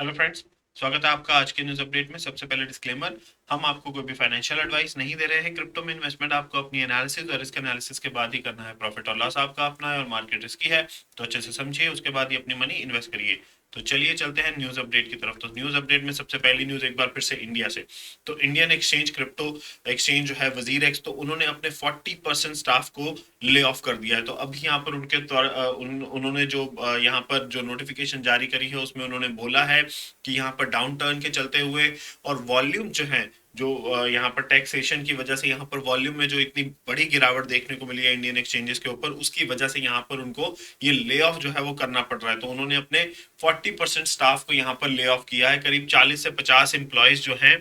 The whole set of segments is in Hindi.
Hello friends. स्वागत है आपका आज के न्यूज़ अपडेट में। सबसे पहले डिस्क्लेमर, हम आपको कोई भी फाइनेंशियल एडवाइस नहीं दे रहे हैं। क्रिप्टो में इन्वेस्टमेंट आपको अपनी एनालिसिस और रिस्क एनालिसिस के बाद ही करना है। प्रॉफिट और लॉस आपका अपना है और मार्केट रिस्की है, तो अच्छे से समझिए, उसके बाद ही अपनी मनी इन्वेस्ट करिए। तो चलिए चलते हैं न्यूज़ अपडेट की तरफ। तो न्यूज़ अपडेट में सबसे पहली न्यूज़ एक बार फिर से इंडिया से। तो इंडियन एक्सचेंज क्रिप्टो एक्सचेंज जो है वजीर एक्स, तो उन्होंने अपने 40% स्टाफ को ले ऑफ कर दिया है। तो अभी यहाँ पर उन्होंने जो यहाँ पर जो नोटिफिकेशन जारी करी है उसमें उन्होंने बोला है कि यहाँ पर डाउन टर्न के चलते हुए और वॉल्यूम जो है, जो यहाँ पर टैक्सेशन की वजह से यहाँ पर वॉल्यूम में जो इतनी बड़ी गिरावट देखने को मिली है इंडियन एक्सचेंजेस के ऊपर, उसकी वजह से यहाँ पर उनको ये ले ऑफ जो है वो करना पड़ रहा है। तो उन्होंने अपने 40% स्टाफ को यहाँ पर ले ऑफ किया है। करीब 40 से 50 एम्प्लॉयज जो हैं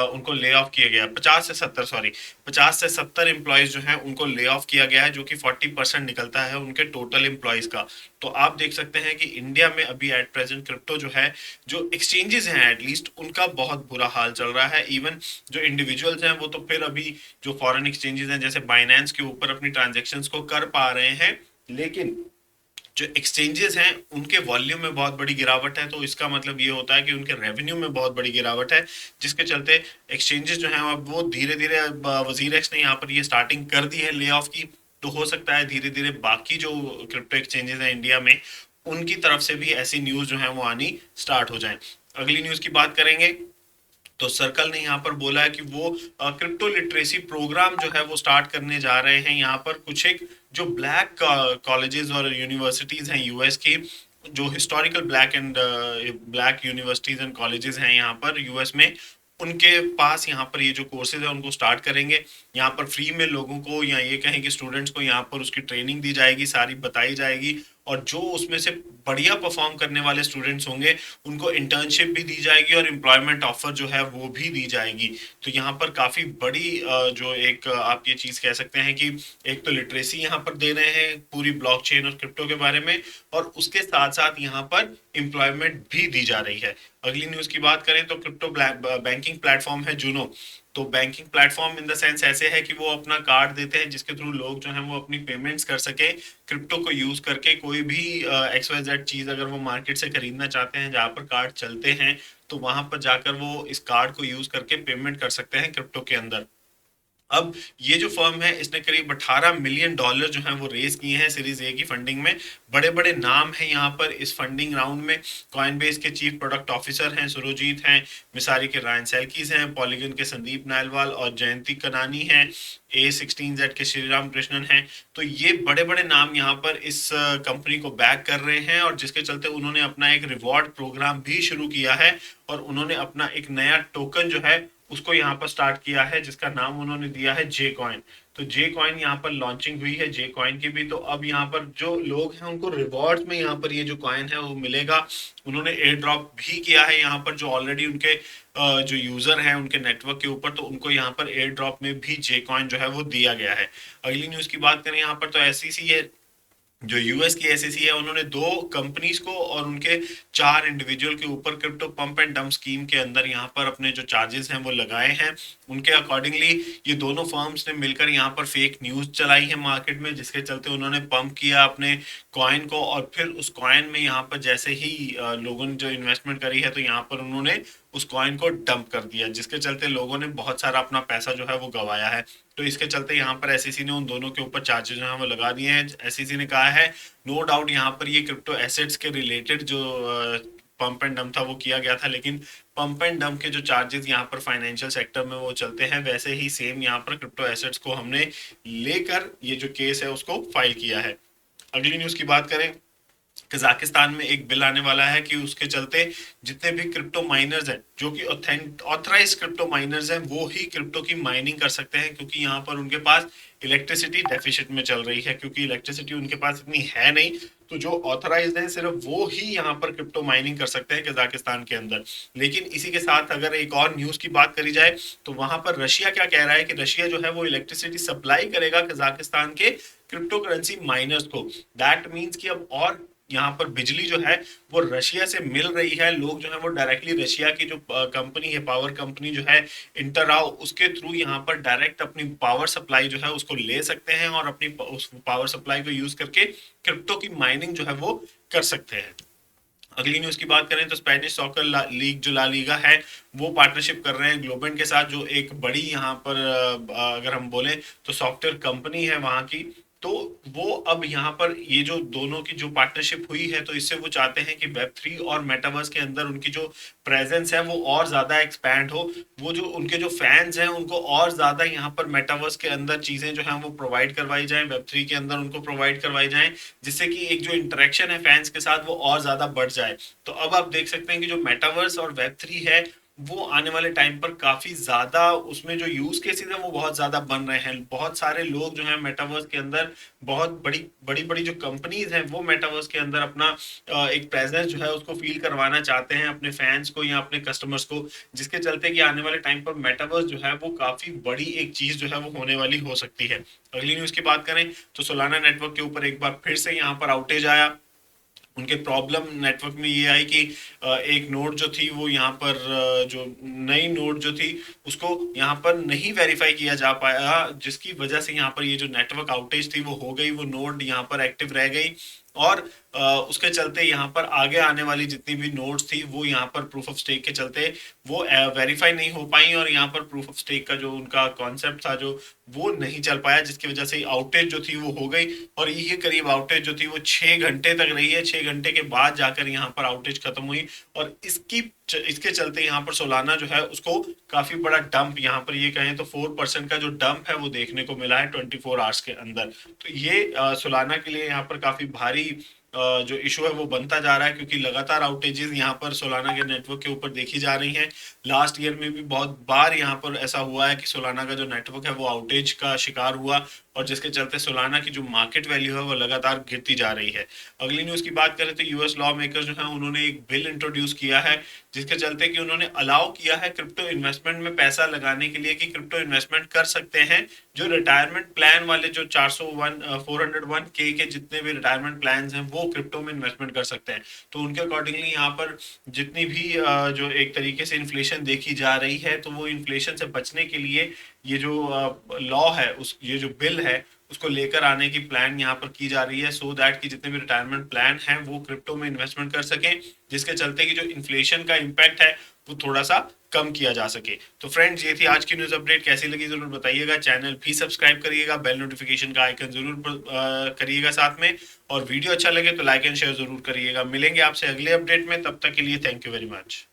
उनको ले ऑफ किया गया है। 50 से 70, सॉरी, 50 से 70 एम्प्लॉयज जो हैं उनको ले ऑफ किया गया है, जो कि 40% निकलता है उनके टोटल एम्प्लॉयज का। तो आप देख सकते हैं कि इंडिया में अभी एट प्रेजेंट क्रिप्टो जो है, जो एक्सचेंजेस हैं एटलीस्ट, उनका बहुत बुरा हाल चल रहा है। इवन जो इंडिविजुअल्स हैं वो तो फिर अभी जो फॉरेन एक्सचेंजेस हैं जैसे बाइनेंस के ऊपर अपनी ट्रांजेक्शन्स को कर पा रहे हैं, लेकिन जो एक्सचेंजेस हैं उनके वॉल्यूम में बहुत बड़ी गिरावट है। तो इसका मतलब ये होता है कि उनके रेवेन्यू में बहुत बड़ी गिरावट है, जिसके चलते एक्सचेंजेस जो हैं अब वो धीरे धीरे, वजीर एक्स ने यहाँ पर ये स्टार्टिंग कर दी है ले ऑफ की। तो हो सकता है धीरे धीरे बाकी जो क्रिप्टो एक्सचेंजेस हैं इंडिया में, उनकी तरफ से भी ऐसी न्यूज जो है वो आनी स्टार्ट हो जाए। अगली न्यूज की बात करेंगे तो सर्कल ने यहाँ पर बोला है कि वो क्रिप्टो लिटरेसी प्रोग्राम जो है वो स्टार्ट करने जा रहे हैं। यहाँ पर कुछ एक जो ब्लैक कॉलेजेस और यूनिवर्सिटीज हैं यूएस की, जो historical black universities and colleges हैं यहाँ पर यूएस में, उनके पास यहाँ पर ये जो कोर्सेज है उनको स्टार्ट करेंगे। यहाँ पर फ्री में लोगों को, या ये कहें कि स्टूडेंट्स को, यहाँ पर उसकी ट्रेनिंग दी जाएगी, सारी बताई जाएगी। और जो उसमें से बढ़िया परफॉर्म करने वाले स्टूडेंट्स होंगे उनको इंटर्नशिप भी दी जाएगी और एम्प्लॉयमेंट ऑफर जो है वो भी दी जाएगी। तो यहाँ पर काफ़ी बड़ी जो एक आप ये चीज़ कह सकते हैं कि एक तो लिटरेसी यहाँ पर दे रहे हैं पूरी ब्लॉकचेन और क्रिप्टो के बारे में, और उसके साथ साथ यहाँ पर एम्प्लॉयमेंट भी दी जा रही है। अगली न्यूज़ की बात करें तो क्रिप्टो बैंकिंग प्लेटफॉर्म है जूनो। तो banking platform in the sense ऐसे है कि वो अपना कार्ड देते हैं जिसके थ्रू लोग जो हैं वो अपनी पेमेंट्स कर सके क्रिप्टो को यूज करके। कोई भी एक्स वाई जेड चीज अगर वो मार्केट से खरीदना चाहते हैं जहां पर कार्ड चलते हैं, तो वहां पर जाकर वो इस कार्ड को यूज करके पेमेंट कर सकते हैं क्रिप्टो के अंदर। अब ये जो फर्म है इसने करीब $18 मिलियन जो हैं वो रेज किए हैं सीरीज ए की फंडिंग में। बड़े बड़े नाम हैं यहाँ पर इस फंडिंग राउंड में। कॉइनबेस के चीफ प्रोडक्ट ऑफिसर हैं सुरजीत हैं, मिसारी के रायन सेल्कीज हैं, पॉलीगन के संदीप नायलवाल और जयंती कनानी हैं, A16Z के श्री राम कृष्णन हैं। तो ये बड़े बड़े नाम यहाँ पर इस कंपनी को बैक कर रहे हैं, और जिसके चलते उन्होंने अपना एक रिवॉर्ड प्रोग्राम भी शुरू किया है, और उन्होंने अपना एक नया टोकन जो है उसको यहाँ पर स्टार्ट किया है, जिसका नाम उन्होंने दिया है जे कॉइन। तो जे कॉइन यहाँ पर लॉन्चिंग हुई है जे कॉइन की भी। तो अब यहाँ पर जो लोग हैं उनको रिवॉर्ड्स में यहाँ पर ये जो कॉइन है वो मिलेगा। उन्होंने एयर ड्रॉप भी किया है यहाँ पर जो ऑलरेडी उनके जो यूजर हैं उनके नेटवर्क के ऊपर, तो उनको यहाँ पर एयर ड्रॉप में भी जे कॉइन जो है वो दिया गया है। अगली न्यूज की बात करें यहाँ पर तो एसईसी है, जो यूएस की एसईसी है, उन्होंने दो कंपनीज को और उनके 4 इंडिविजुअल के ऊपर crypto pump and dump scheme के अंदर यहाँ पर अपने जो चार्जेस हैं वो लगाए हैं। उनके अकॉर्डिंगली ये दोनों फर्म्स ने मिलकर यहाँ पर फेक न्यूज चलाई है मार्केट में, जिसके चलते उन्होंने पंप किया अपने कॉइन को, और फिर उस कॉइन में यहाँ पर जैसे ही लोगों ने जो इन्वेस्टमेंट करी है तो यहाँ पर उन्होंने उस कॉइन को डंप कर दिया, जिसके चलते लोगों ने बहुत सारा अपना पैसा जो है वो गवाया है। तो इसके चलते यहाँ पर एसईसी ने उन दोनों के ऊपर चार्जेस जो है वो लगा दिए हैं। एसईसी ने कहा है नो डाउट यहाँ पर ये क्रिप्टो एसेट्स के रिलेटेड जो पंप एंड डंप था वो किया गया था, लेकिन पंप एंड डंप के जो चार्जेस यहाँ पर फाइनेंशियल सेक्टर में वो चलते हैं, वैसे ही सेम यहाँ पर क्रिप्टो एसेट्स को हमने लेकर ये जो केस है उसको फाइल किया है। अगली न्यूज की बात करें, कजाकिस्तान में एक बिल आने वाला है कि उसके चलते जितने भी क्रिप्टो माइनर्स हैं जो कि ऑथराइज क्रिप्टो माइनर्स हैं वो ही क्रिप्टो की माइनिंग कर सकते हैं, क्योंकि यहाँ पर उनके पास इलेक्ट्रिसिटी डेफिशिट में चल रही है, क्योंकि इलेक्ट्रिसिटी उनके पास इतनी है नहीं। तो जो ऑथराइज्ड है सिर्फ वो ही यहाँ पर क्रिप्टो माइनिंग कर सकते हैं कजाकिस्तान के अंदर। लेकिन इसी के साथ अगर एक और न्यूज की बात करी जाए तो वहां पर रशिया क्या कह रहा है कि रशिया जो है वो इलेक्ट्रिसिटी सप्लाई करेगा कजाकिस्तान के क्रिप्टो करेंसी माइनर्स को। दैट मीन्स कि अब और यहाँ पर बिजली जो है वो रशिया से मिल रही है। लोग जो है वो डायरेक्टली रशिया की जो कंपनी है, पावर कंपनी जो है इंटराव, उसके थ्रू यहाँ पर डायरेक्ट अपनी पावर सप्लाई जो है उसको ले सकते हैं, और अपनी उस पावर सप्लाई को यूज करके क्रिप्टो की माइनिंग जो है वो कर सकते हैं। अगली न्यूज की बात करें तो स्पेनिश सॉकर लीग जो ला लीगा है वो पार्टनरशिप कर रहे हैं ग्लोबेंट के साथ, जो एक बड़ी यहाँ पर अगर हम बोले तो सॉफ्टवेयर कंपनी है वहाँ की। तो वो अब यहाँ पर ये जो दोनों की जो पार्टनरशिप हुई है, तो इससे वो चाहते हैं कि वेब 3 और मेटावर्स के अंदर उनकी जो प्रेजेंस है वो और ज्यादा एक्सपैंड हो। वो जो उनके जो फैंस हैं उनको और ज्यादा यहाँ पर मेटावर्स के अंदर चीजें जो हैं वो प्रोवाइड करवाई जाएं, वेब 3 के अंदर उनको प्रोवाइड करवाई जाएं, जिससे कि एक जो इंटरेक्शन है फैंस के साथ वो और ज्यादा बढ़ जाए। तो अब आप देख सकते हैं कि जो मेटावर्स और वेब 3 है वो आने वाले टाइम पर काफी ज्यादा उसमें जो यूज केसेस है वो बहुत ज्यादा बन रहे हैं। बहुत सारे लोग जो हैं मेटावर्स के अंदर, बहुत बड़ी बड़ी बड़ी जो कंपनीज हैं वो मेटावर्स के अंदर अपना एक प्रेजेंस जो है उसको फील करवाना चाहते हैं अपने फैंस को या अपने कस्टमर्स को, जिसके चलते कि आने वाले टाइम पर मेटावर्स जो है वो काफी बड़ी एक चीज जो है वो होने वाली हो सकती है। अगली न्यूज की बात करें तो सोलाना नेटवर्क के ऊपर एक बार फिर से यहाँ पर आउटेज आया। उनके प्रॉब्लम नेटवर्क में ये आई कि एक नोड जो थी वो यहाँ पर जो नई नोड जो थी उसको यहाँ पर नहीं वेरीफाई किया जा पाया, जिसकी वजह से यहाँ पर ये जो नेटवर्क आउटेज थी वो हो गई, वो नोड यहाँ पर एक्टिव रह गई। और उसके चलते यहाँ पर आगे आने वाली जितनी भी नोड्स थी वो यहाँ पर प्रूफ ऑफ स्टेक के चलते वो वेरीफाई नहीं हो पाई, और यहाँ पर प्रूफ ऑफ स्टेक का जो उनका कॉन्सेप्ट था जो वो नहीं चल पाया, जिसकी वजह से आउटेज जो थी वो हो गई। और ये करीब आउटेज जो थी वो 6 घंटे तक रही है, 6 घंटे के बाद जाकर यहाँ पर आउटेज खत्म हुई। और इसके चलते यहाँ पर सोलाना जो है उसको काफी बड़ा डंप, यहाँ पर ये कहें तो 4% का जो डंप है वो देखने को मिला है 24 आवर्स के अंदर। तो ये सोलाना के लिए यहाँ पर काफी भारी जो इशू है वो बनता जा रहा है, क्योंकि लगातार आउटेजेस यहाँ पर सोलाना के नेटवर्क के ऊपर देखी जा रही हैं। लास्ट ईयर में भी बहुत बार यहाँ पर ऐसा हुआ है कि सोलाना का जो नेटवर्क है वो आउटेज का शिकार हुआ, और जिसके चलते सोलाना की जो मार्केट वैल्यू है वो लगातार गिरती जा रही है। अगली न्यूज की बात करें तो यूएस लॉ मेकर जो है उन्होंने एक बिल इंट्रोड्यूस किया है, जिसके चलते कि उन्होंने अलाउ किया है क्रिप्टो इन्वेस्टमेंट में पैसा लगाने के लिए, कि क्रिप्टो इन्वेस्टमेंट कर सकते हैं जो रिटायरमेंट प्लान वाले जो 401 के जितने भी रिटायरमेंट प्लान हैं वो क्रिप्टो में इन्वेस्टमेंट कर सकते हैं। तो उनके अकॉर्डिंगली यहाँ पर जितनी भी जो एक तरीके से इन्फ्लेशन देखी जा रही है, तो वो इन्फ्लेशन से बचने के लिए ये जो लॉ है उस ये जो बिल है उसको लेकर आने की प्लान यहाँ पर की जा रही है, सो दैट कि जितने भी रिटायरमेंट प्लान हैं वो क्रिप्टो में इन्वेस्टमेंट कर सकें, जिसके चलते कि जो इन्फ्लेशन का इम्पैक्ट है वो थोड़ा सा कम किया जा सके। तो फ्रेंड्स ये थी आज की न्यूज अपडेट, कैसी लगी जरूर बताइएगा, चैनल भी सब्सक्राइब करिएगा, बेल नोटिफिकेशन का आइकन जरूर करिएगा साथ में, और वीडियो अच्छा लगे तो लाइक एंड शेयर जरूर करिएगा। मिलेंगे आपसे अगले अपडेट में, तब तक के लिए थैंक यू वेरी मच।